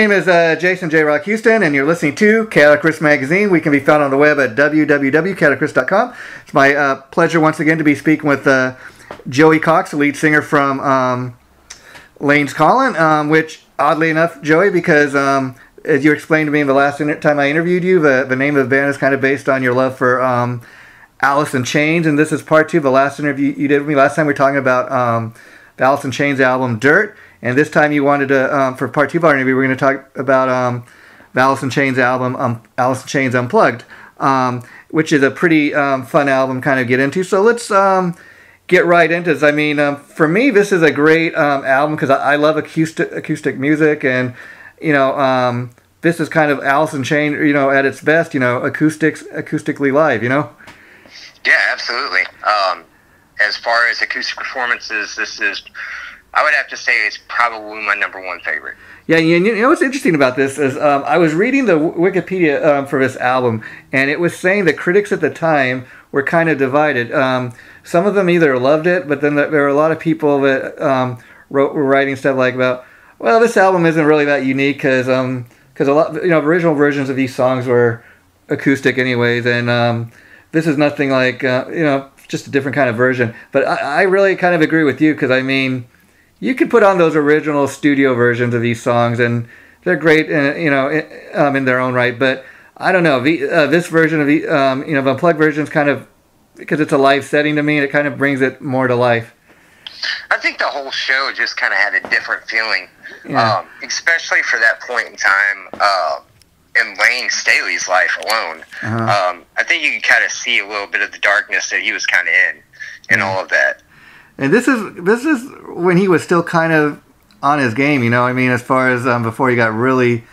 name is Jason J. Rock Houston, and you're listening to Chaotic Riffs Magazine. We can be found on the web at www.chaoticriffs.com. It's my pleasure once again to be speaking with Joey Cox, the lead singer from Laynes Calling, which, oddly enough, Joey, because as you explained to me the last time I interviewed you, the name of the band is kind of based on your love for Alice in Chains, and this is part 2 of the last interview you did with me. Last time we were talking about the Alice in Chains album, Dirt. And this time you wanted to, for part 2 of our interview, we're going to talk about the Alice in Chains album, Alice in Chains Unplugged, which is a pretty fun album kind of get into. So let's get right into this. I mean, for me, this is a great album because I love acoustic music, and, you know, this is kind of Alice in Chains, you know, at its best, you know, acoustically live, you know? Yeah, absolutely. As far as acoustic performances, this is... I would have to say it's probably my number 1 favorite. Yeah, you know what's interesting about this is I was reading the Wikipedia for this album, and it was saying that critics at the time were kind of divided. Some of them either loved it, but then there were a lot of people that were writing stuff like about, well, this album isn't really that unique because a lot, you know, original versions of these songs were acoustic anyways, and this is nothing like you know, just a different kind of version. But I really kind of agree with you because I mean, you could put on those original studio versions of these songs, and they're great, you know, in their own right. But I don't know, this version of you know, the Unplugged version is kind of, because it's a live setting to me, and it kind of brings it more to life. I think the whole show just kind of had a different feeling, yeah. Especially for that point in time in Layne Staley's life alone. Uh-huh. I think you can kind of see a little bit of the darkness that he was kind of in all of that. And this is when he was still kind of on his game, you know. I mean, as far as before he got really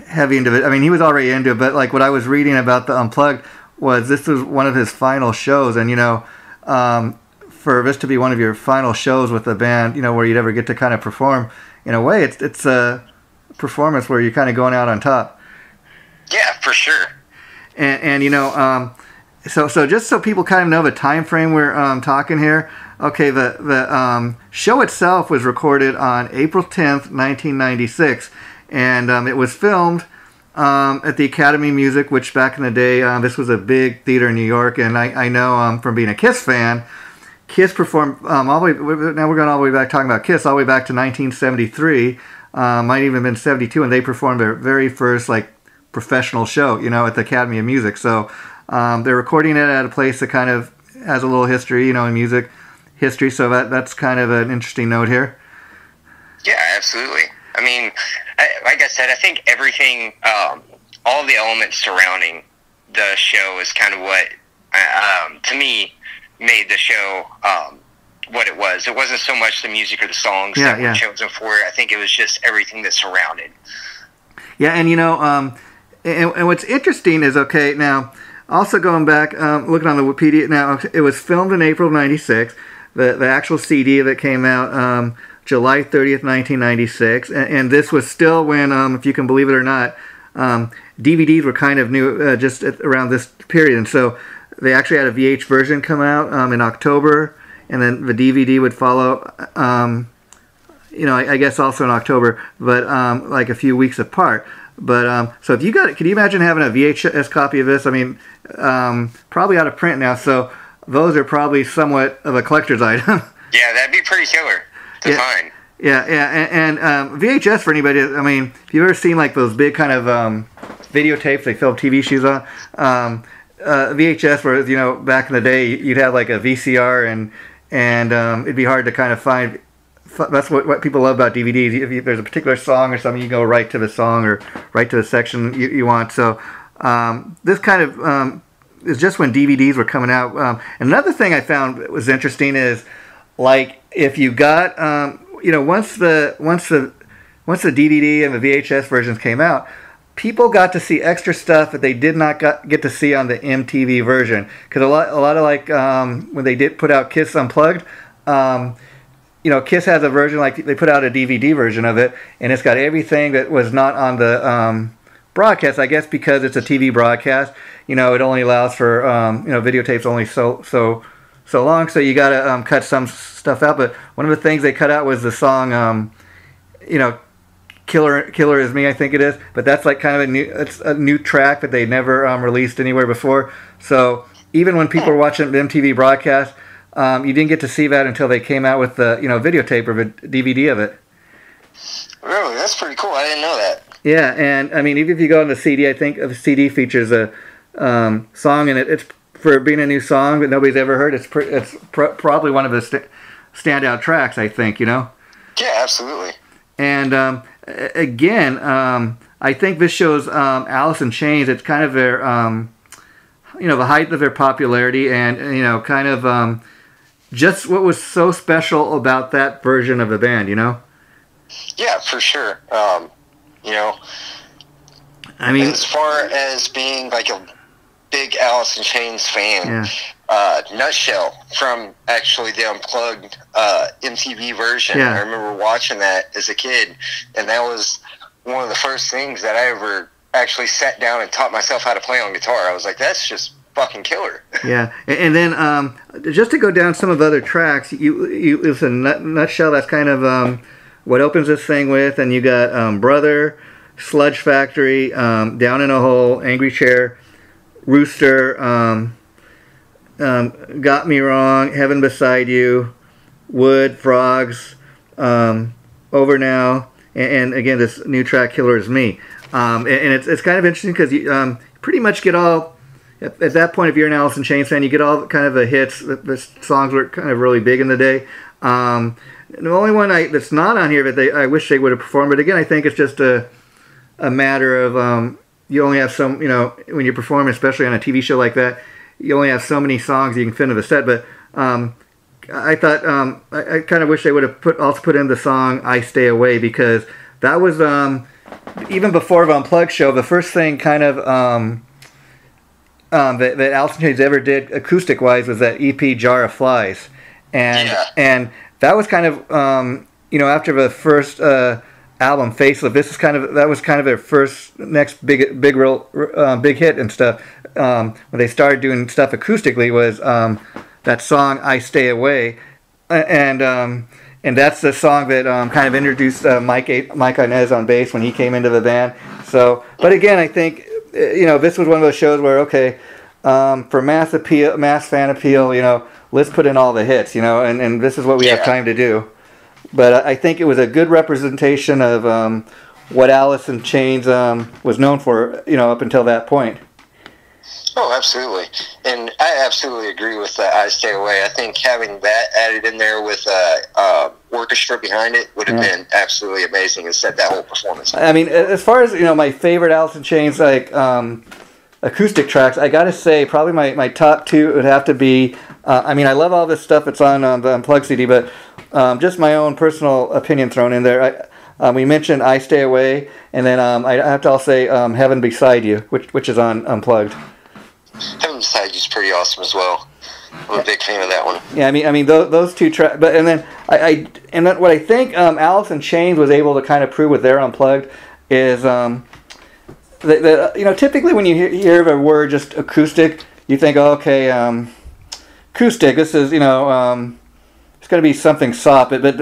heavy into it. I mean, he was already into it, but like what I was reading about the Unplugged was this was one of his final shows, and you know, for this to be one of your final shows with the band, you know, where you'd ever get to kind of perform, in a way, it's a performance where you're kind of going out on top. Yeah, for sure. And you know, so just so people kind of know the time frame we're talking here. Okay, the show itself was recorded on April 10th, 1996, and it was filmed at the Academy of Music, which back in the day, this was a big theater in New York, and I know from being a Kiss fan, Kiss performed all the way, now we're going all the way back, talking about Kiss, all the way back to 1973, might even have been 72, and they performed their very first, like, professional show, you know, at the Academy of Music. So they're recording it at a place that kind of has a little history, you know, in music history, so that's kind of an interesting note here. Yeah, absolutely. I mean, like I said, I think everything, all the elements surrounding the show is kind of what, to me, made the show what it was. It wasn't so much the music or the songs that were chosen for it. I think it was just everything that surrounded. Yeah, and you know, and what's interesting is, okay, now, also going back, looking on the Wikipedia, now, it was filmed in April of 96. The actual CD that came out July 30th, 1996, and this was still when, if you can believe it or not, DVDs were kind of new just around this period, and so they actually had a VH version come out in October, and then the DVD would follow, you know, I guess also in October, but like a few weeks apart. But so if you got it, can you imagine having a VHS copy of this? I mean, probably out of print now, so those are probably somewhat of a collector's item. Yeah, that'd be pretty killer to find. Yeah, and VHS for anybody, I mean, if you've ever seen like those big kind of videotapes they film TV shows on, VHS, whereas, you know, back in the day, you'd have like a VCR, and it'd be hard to kind of find. That's what people love about DVDs. If there's a particular song or something, you go right to the song or right to the section you want. So this kind of is just when DVDs were coming out. Another thing I found was interesting is, like, if you got, you know, once the DVD and the VHS versions came out, people got to see extra stuff that they did not get to see on the MTV version. Because a lot of like when they did put out Kiss Unplugged, you know, Kiss has a version, like they put out a DVD version of it, and it's got everything that was not on the broadcast. I guess because it's a TV broadcast, you know, it only allows for you know, videotapes only so long, so you got to cut some stuff out. But one of the things they cut out was the song, you know, Killer Is Me, I think it is. But that's like kind of it's a new track that they never released anywhere before. So even when people were watching the MTV broadcast, you didn't get to see that until they came out with the videotape or a DVD of it. Really, that's pretty cool. I didn't know that. Yeah, and I mean, even if you go on the CD, I think the CD features a song in it. It's for being a new song that nobody's ever heard. It's probably one of the standout tracks, I think. Yeah, absolutely. And again, I think this shows Alice in Chains. It's kind of their the height of their popularity, and kind of just what was so special about that version of the band. Yeah, for sure. I mean, as far as being like a big Alice in Chains fan, Nutshell from actually the Unplugged MTV version. Yeah. I remember watching that as a kid, and that was one of the first things that I ever actually sat down and taught myself how to play on guitar. I was like, that's just fucking killer. Yeah, and then just to go down some of the other tracks, you listen, Nutshell. That's kind of what opens this thing with, and you got Brother, Sludge Factory, Down in a Hole, Angry Chair, Rooster, Got Me Wrong, Heaven Beside You, Wood, Frogs, Over Now, and again this new track, Killer Is Me. And it's kind of interesting because you pretty much get all, at that point, if you're an Alice in Chains fan, you get all kind of the hits. The songs were kind of really big in the day. The only one that's not on here that I wish they would have performed, but again, I think it's just a matter of you only have some, when you perform, especially on a TV show like that, you only have so many songs you can fit into the set. But I thought I kind of wish they would have also put in the song "I Stay Away," because that was even before the Unplugged show, the first thing kind of that Alice in Chains ever did acoustic wise was that EP "Jar of Flies," and that was kind of after the first album Facelift. That was kind of their first next big hit and stuff. When they started doing stuff acoustically was that song "I Stay Away," and that's the song that kind of introduced Mike Inez on bass when he came into the band. So, but again, I think this was one of those shows where for mass fan appeal, let's put in all the hits, and this is what we have time to do. But I think it was a good representation of what Alice in Chains was known for, up until that point. Oh, absolutely. And I absolutely agree with "I Stay Away." I think having that added in there with orchestra behind it would have been absolutely amazing and set that whole performance. I mean, as far as, my favorite Alice in Chains, acoustic tracks, I gotta say, probably my top two would have to be, I love all this stuff that's on the Unplugged CD, but just my own personal opinion thrown in there. We mentioned "I Stay Away," and then I have to also say "Heaven Beside You," which is on Unplugged. Heaven Beside You is pretty awesome as well. I'm a big fan of that one. Yeah, those two tracks. But then what I think Alice in Chains was able to kind of prove with their Unplugged is typically when you hear the word just acoustic, you think, oh, okay, acoustic. This is it's going to be something soft. But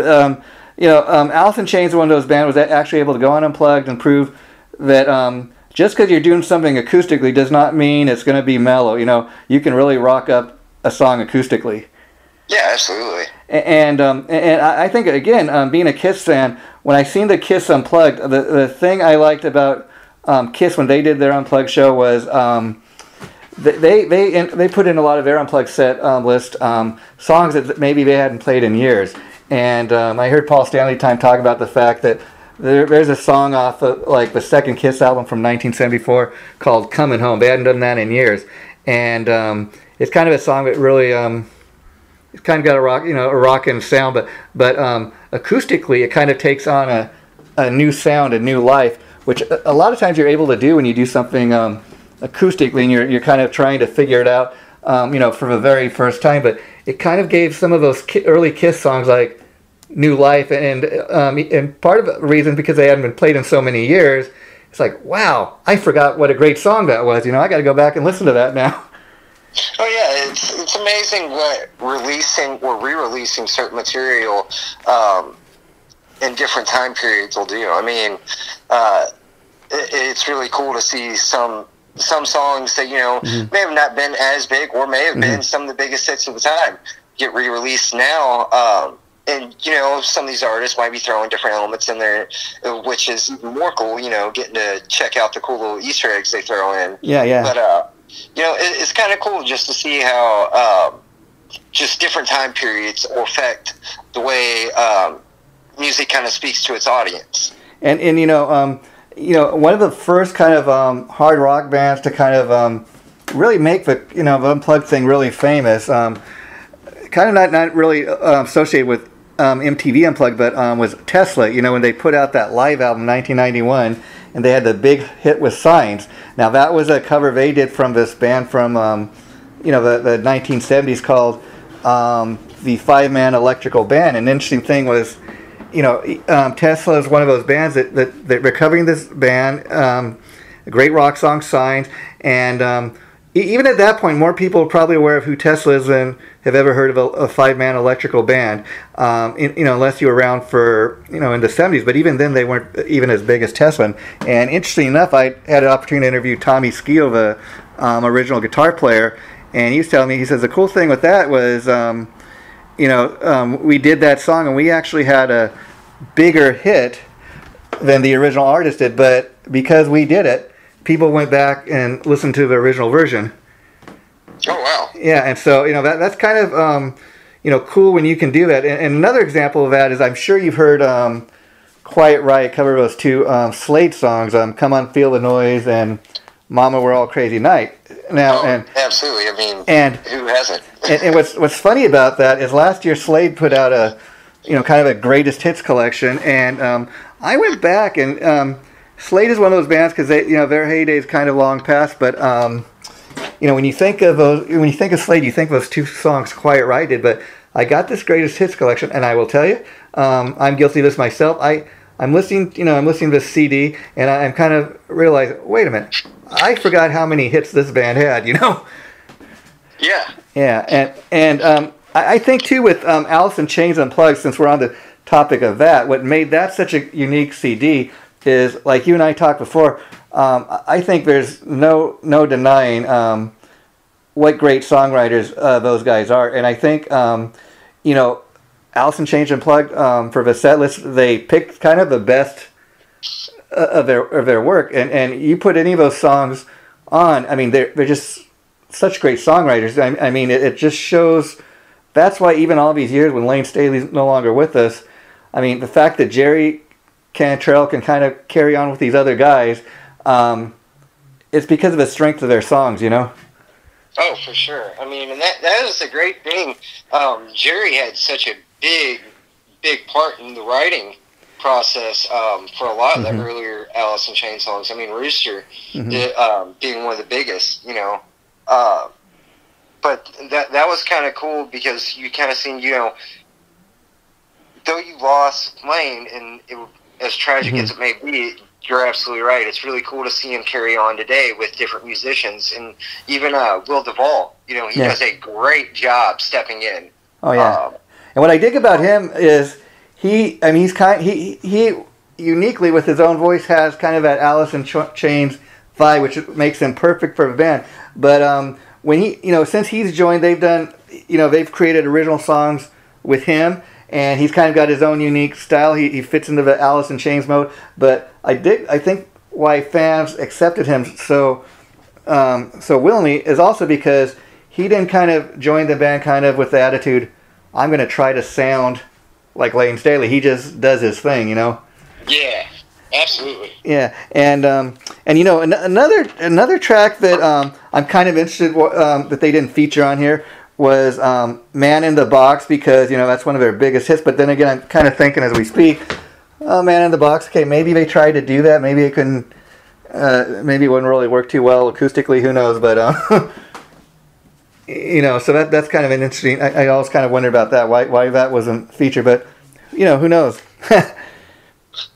Alice in Chains is one of those bands was actually able to go on Unplugged and prove that just because you're doing something acoustically does not mean it's going to be mellow. You can really rock up a song acoustically. Yeah, absolutely. And I think, again, being a Kiss fan, when I seen the Kiss Unplugged, the thing I liked about Kiss when they did their Unplugged show was they put in a lot of their Unplugged set list songs that maybe they hadn't played in years. And I heard Paul Stanley talk about the fact that there's a song off of the second Kiss album from 1974 called "Coming Home." They hadn't done that in years, and it's kind of a song that really it's kind of got a rockin' sound, but acoustically it kind of takes on a new sound, a new life, which a lot of times you're able to do when you do something acoustically and you're kind of trying to figure it out, for the very first time. But it kind of gave some of those early Kiss songs new life, and part of the reason because they hadn't been played in so many years, it's like, wow, I forgot what a great song that was. I got to go back and listen to that now. Oh yeah, it's amazing what re-releasing certain material in different time periods will do. I mean, it's really cool to see some songs that, you know, may have not been as big or may have been some of the biggest hits of the time get re-released now. And, you know, some of these artists might be throwing different elements in there, which is more cool, you know, getting to check out the cool little Easter eggs they throw in. Yeah, yeah. But, you know, it's kind of cool just to see how just different time periods will affect the way music kind of speaks to its audience. And you know, one of the first kind of hard rock bands to kind of really make the, you know, the Unplugged thing really famous, kind of not really associated with MTV Unplugged, but was Tesla. You know, when they put out that live album in 1991, and they had the big hit with Signs. Now that was a cover they did from this band from you know, the 1970s called the Five-Man Electrical Band. And the interesting thing was, you know, Tesla is one of those bands that they're covering this band, a great rock song, Signs, and even at that point, more people are probably aware of who Tesla is than have ever heard of a five-man electrical band, you know, unless you were around for, you know, in the 70s. But even then, they weren't even as big as Tesla. And interesting enough, I had an opportunity to interview Tommy Skeel, the original guitar player, and he was telling me, he says, the cool thing with that was, you know, we did that song, and we actually had a bigger hit than the original artist did, but because we did it, people went back and listened to the original version. Oh, wow. Yeah, and so, you know, that's kind of, you know, cool when you can do that. And another example of that is, I'm sure you've heard Quiet Riot cover those two Slade songs, Come On Feel the Noise and Mama We're All Crazy Night. Now, absolutely. I mean, who hasn't? and what's funny about that is last year Slade put out a, you know, kind of a greatest hits collection, and I went back, and Slade is one of those bands, because they, you know, their heyday is kind of long past, but you know, when you think of Slade, you think of those two songs Quiet Riot did. But I got this greatest hits collection, and I will tell you, I'm guilty of this myself. I'm listening to this CD, and I'm kind of realizing, wait a minute, I forgot how many hits this band had, you know? Yeah. Yeah, and I think too with Alice in Chains Unplugged, since we're on the topic of that, what made that such a unique CD is, like you and I talked before, I think there's no denying what great songwriters those guys are. And I think, you know, Alice in Chains Unplugged, for the set list, they picked kind of the best of their work. And you put any of those songs on, I mean, they're just such great songwriters. I mean, it just shows. That's why even all these years, when Layne Staley's no longer with us, I mean, the fact that Jerry Cantrell can kind of carry on with these other guys, it's because of the strength of their songs, you know? Oh, for sure. I mean, and that is a great thing. Jerry had such a big part in the writing process for a lot of the earlier Alice in Chains songs. I mean, Rooster being one of the biggest, you know. But that was kind of cool, because you kind of seen, you know, though you lost Layne, and as tragic as it may be, you're absolutely right. It's really cool to see him carry on today with different musicians, and even Will Duvall. You know, he does a great job stepping in. Oh yeah. And what I dig about him is he uniquely with his own voice has kind of that Alice in Chains vibe, which makes him perfect for the band. But when he, you know, since he's joined, they've done, you know, they've created original songs with him, and he's kind of got his own unique style. He fits into the Alice in Chains mode. But I think why fans accepted him so willingly is also because he didn't kind of join the band kind of with the attitude, I'm going to try to sound like Laynes Staley. He just does his thing, you know? Yeah, absolutely. Yeah, and you know, another track that I'm kind of interested that they didn't feature on here was Man in the Box, because, you know, that's one of their biggest hits. But then again, I'm kind of thinking as we speak, oh, Man in the Box, okay, maybe they tried to do that. Maybe it couldn't, maybe it wouldn't really work too well acoustically, who knows. But, you know, so that's kind of an interesting, I always kind of wonder about that, why that wasn't featured. But, you know, who knows.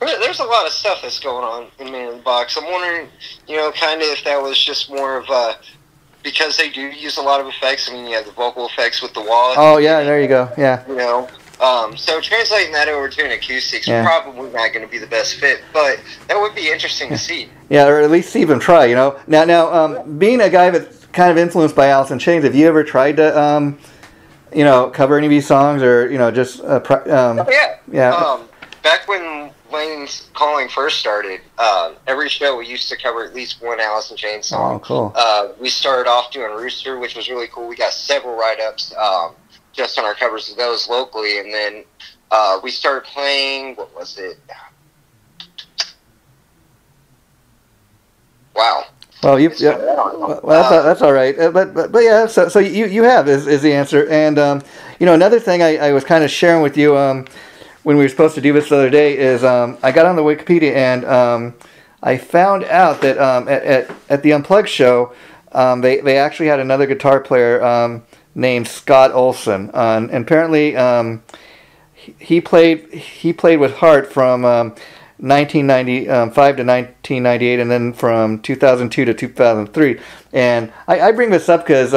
There's a lot of stuff that's going on in Man in the Box. I'm wondering, you know, kind of if that was just more of a, because they do use a lot of effects. I mean, you have the vocal effects with the wallet. Oh, yeah, there you go, yeah. You know, So translating that over to an acoustic's probably not going to be the best fit, but that would be interesting to see. Yeah, or at least see them try, you know. Now, being a guy that's kind of influenced by Alice in Chains, have you ever tried to, you know, cover any of these songs, or, you know, just... yeah. Back when Laynes Calling first started, every show we used to cover at least one Alice in Chains song. Oh, cool. We started off doing Rooster, which was really cool. We got several write-ups just on our covers of those locally, and then we started playing, what was it? Wow. Well, that's all right. But yeah, so you have is the answer. And you know, another thing I was kind of sharing with you when we were supposed to do this the other day is I got on the Wikipedia and I found out that at the Unplugged show they actually had another guitar player named Scott Olson, and apparently he played with Hart from 1995 to 1998, and then from 2002 to 2003. And I bring this up because,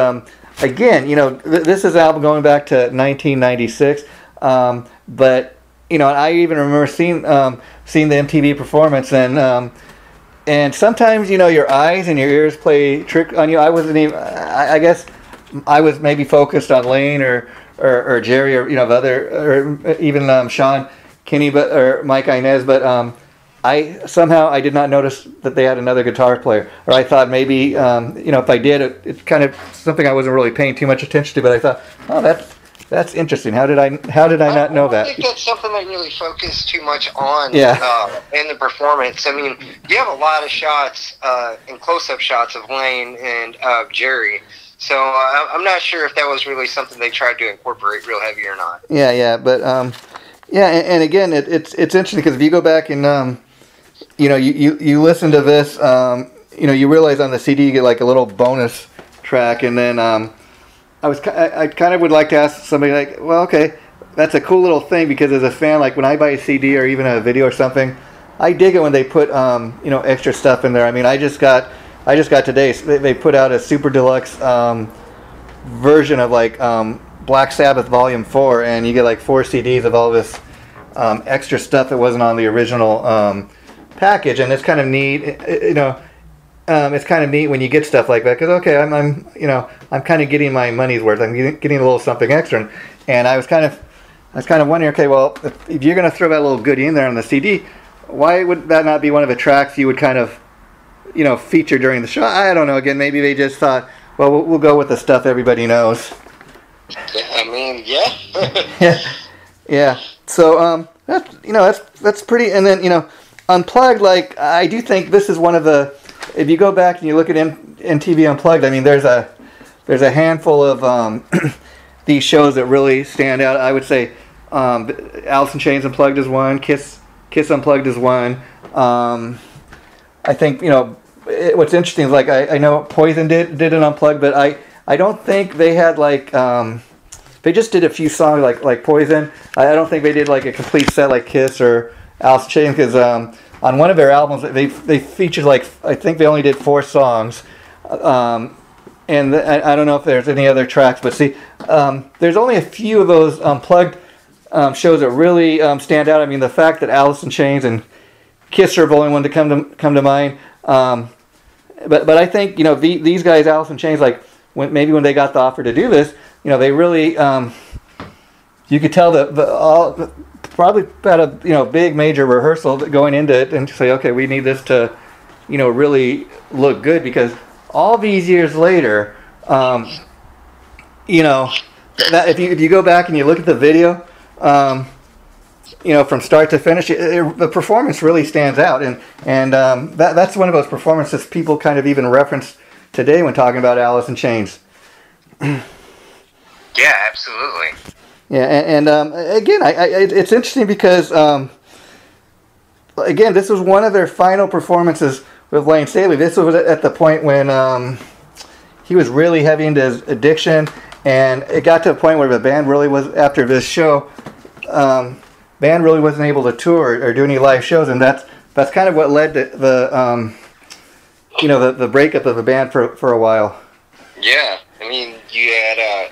again, you know, this is an album going back to 1996, but, you know, I even remember seeing the MTV performance, and sometimes, you know, your eyes and your ears play trick on you. I wasn't even, I guess I was maybe focused on Layne or Jerry, or, you know, or even Sean Kinney, or Mike Inez, but I did not notice that they had another guitar player, or I thought maybe you know, if I did, it's kind of something I wasn't really paying too much attention to, but I thought, oh, that's interesting. How did I not know that? I think that's something they really focus too much on in the performance. I mean, you have a lot of shots and close-up shots of Layne and Jerry. So I'm not sure if that was really something they tried to incorporate real heavy or not. Yeah, but and again, it's interesting because if you go back and you know, you listen to this, you know, you realize on the CD you get like a little bonus track, and then I kind of would like to ask somebody like, well, okay, that's a cool little thing, because as a fan, like when I buy a CD or even a video or something, I dig it when they put you know, extra stuff in there. I mean, I just got today, they put out a super deluxe version of like Black Sabbath Volume 4, and you get like 4 CDs of all this extra stuff that wasn't on the original package, and it's kind of neat, you know. It's kind of neat when you get stuff like that, because okay, I'm you know, I'm kind of getting my money's worth. I'm getting a little something extra, and I was kind of wondering, okay, well, if you're going to throw that little goodie in there on the CD, why would that not be one of the tracks you would kind of, you know, feature during the show? I don't know. Again, maybe they just thought, well, we'll go with the stuff everybody knows. I mean, yeah. yeah. So that's pretty. And then, you know, Unplugged, like, I do think this is one of the, if you go back and you look at MTV Unplugged, I mean, there's a handful of these shows that really stand out. I would say Alice in Chains Unplugged is one, Kiss Unplugged is one. I think, you know, what's interesting is, like, I know Poison did an Unplugged, but I don't think they had, like, they just did a few songs like Poison. I don't think they did like a complete set like Kiss or Alice in Chains, because on one of their albums they featured, like, I think they only did 4 songs, and I don't know if there's any other tracks, but see, there's only a few of those Unplugged shows that really stand out. I mean, the fact that Alice in Chains and Kiss are the only one to come to mind, but I think, you know, these guys, Alice in Chains, like, when they got the offer to do this, you know, they really, you could tell probably about a, you know, big major rehearsal going into it, and say, okay, we need this to, you know, really look good, because all these years later, you know, that if you go back and you look at the video, you know, from start to finish, the performance really stands out, and that's one of those performances people kind of even reference today when talking about Alice in Chains. Yeah, absolutely. Yeah, and again, it's interesting because, again, this was one of their final performances with Layne Staley. This was at the point when he was really heavy into his addiction, and it got to a point where the band really was, after this show, band really wasn't able to tour or do any live shows, and that's kind of what led to the you know, the breakup of the band for a while. Yeah, I mean, you had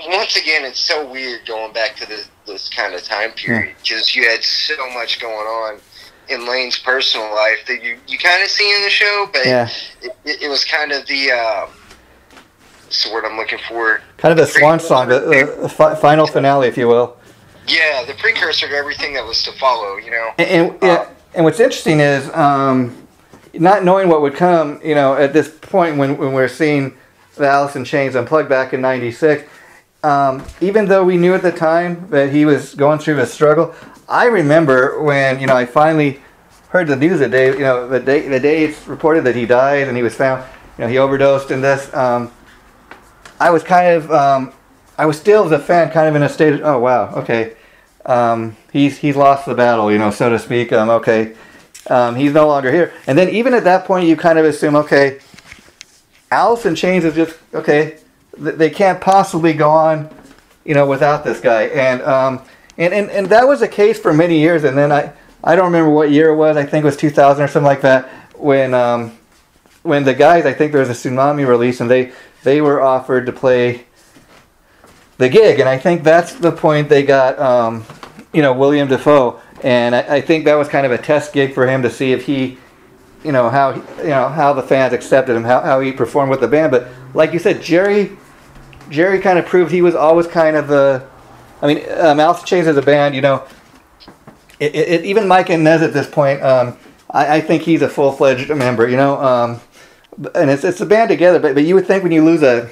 once again, it's so weird going back to this kind of time period, because you had so much going on in Layne's personal life that you kind of see in the show, but it was kind of the what's the word I'm looking for? Kind of the swan song, the final finale, if you will. Yeah, the precursor to everything that was to follow, you know. And what's interesting is not knowing what would come, you know, at this point when we're seeing the Alice in Chains Unplugged back in '96. Even though we knew at the time that he was going through a struggle, I remember when, you know, I finally heard the news the day, you know, the day it's reported that he died and he was found, you know, he overdosed in this. I was kind of, I was still as a fan kind of in a state of, oh wow, okay, he's lost the battle, you know, so to speak. Okay, he's no longer here. And then even at that point, you kind of assume, okay, Alice in Chains is just, okay, they can't possibly go on, you know, without this guy. And that was the case for many years. And then I don't remember what year it was. I think it was 2000 or something like that. When the guys, I think there was a Tsunami release, and they were offered to play the gig. And I think that's the point they got, you know, William Dafoe. And I think that was kind of a test gig for him to see if he, you know, how the fans accepted him, how he performed with the band. But like you said, Jerry kind of proved he was always kind of the, I mean, Alice in Chains as a band, you know, even Mike Inez at this point, I think he's a full-fledged member, you know, and it's a band together, but you would think when you lose a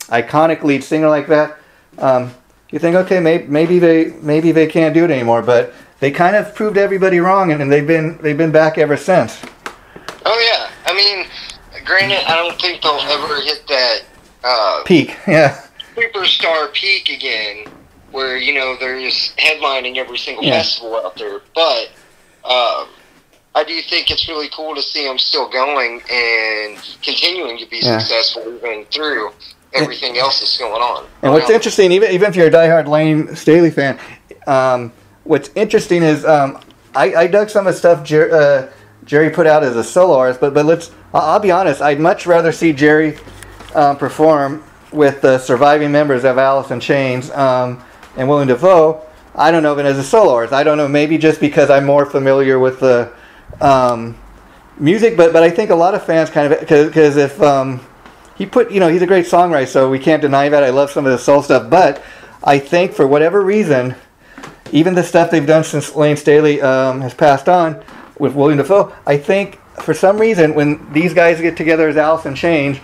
iconic lead singer like that, you think, okay, maybe they can't do it anymore, but they kind of proved everybody wrong, and they've been back ever since. Oh yeah, I mean, granted, I don't think they'll ever hit that peak, yeah, superstar peak again, where, you know, there's headlining every single festival out there. But I do think it's really cool to see them still going and continuing to be successful even through everything else that's going on. And what's interesting, even if you're a diehard Layne Staley fan, what's interesting is I dug some of the stuff Jerry put out as a solo artist, but I'll be honest, I'd much rather see Jerry perform with the surviving members of Alice in Chains and William Dafoe. I don't know, even as a solo artist. I don't know, maybe just because I'm more familiar with the music, but I think a lot of fans kind of, because if he put, you know, he's a great songwriter, so we can't deny that. I love some of the soul stuff, but I think for whatever reason, even the stuff they've done since Layne Staley has passed on with William Dafoe, I think for some reason when these guys get together as Alice in Chains,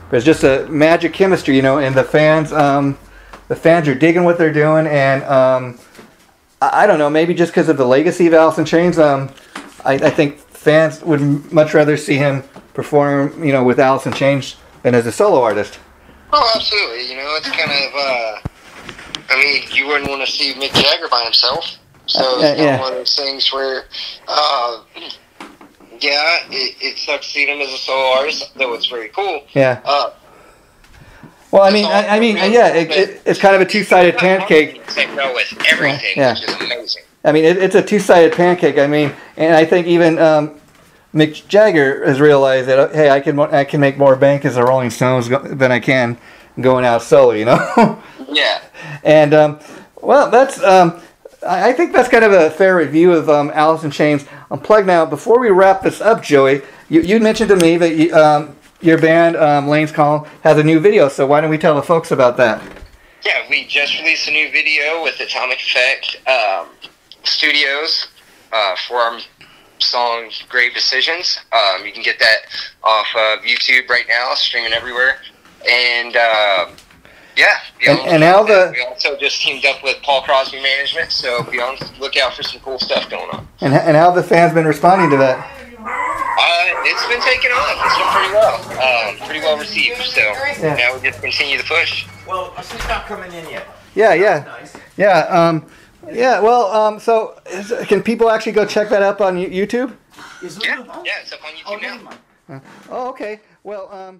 there's just a magic chemistry, you know, and the fans are digging what they're doing, and I don't know, maybe just because of the legacy of Alice in Chains, I think fans would much rather see him perform, you know, with Alice in Chains than as a solo artist. Oh, absolutely. You know, it's kind of, I mean, you wouldn't want to see Mick Jagger by himself. So it's kind of one of those things where, it sucks seeing him as a solo artist, though it's very cool. Yeah. Well, I mean, it's kind of a two-sided pancake. With everything, which is amazing. I mean, it's a two-sided pancake. I mean, and I think even Mick Jagger has realized that, hey, I can make more bank as the Rolling Stones than I can going out solo, you know. Yeah. And well, that's I think that's kind of a fair review of Alice in Chains Unplugged. Now, before we wrap this up, Joey, you mentioned to me that your band, Laynes Calling, has a new video, so why don't we tell the folks about that? Yeah, we just released a new video with Atomic Effect Studios for our song Grave Decisions. You can get that off of YouTube right now, streaming everywhere. And and now we also just teamed up with Paul Crosby Management, so be on the lookout for some cool stuff going on. And how have the fans been responding to that? It's been taken off. It's been pretty well received. So now we just continue the push. Well, she's not coming in yet. Yeah. Nice. Yeah. Well, so can people actually go check that up on YouTube? Yeah, it's up on YouTube now. Oh, okay. Well,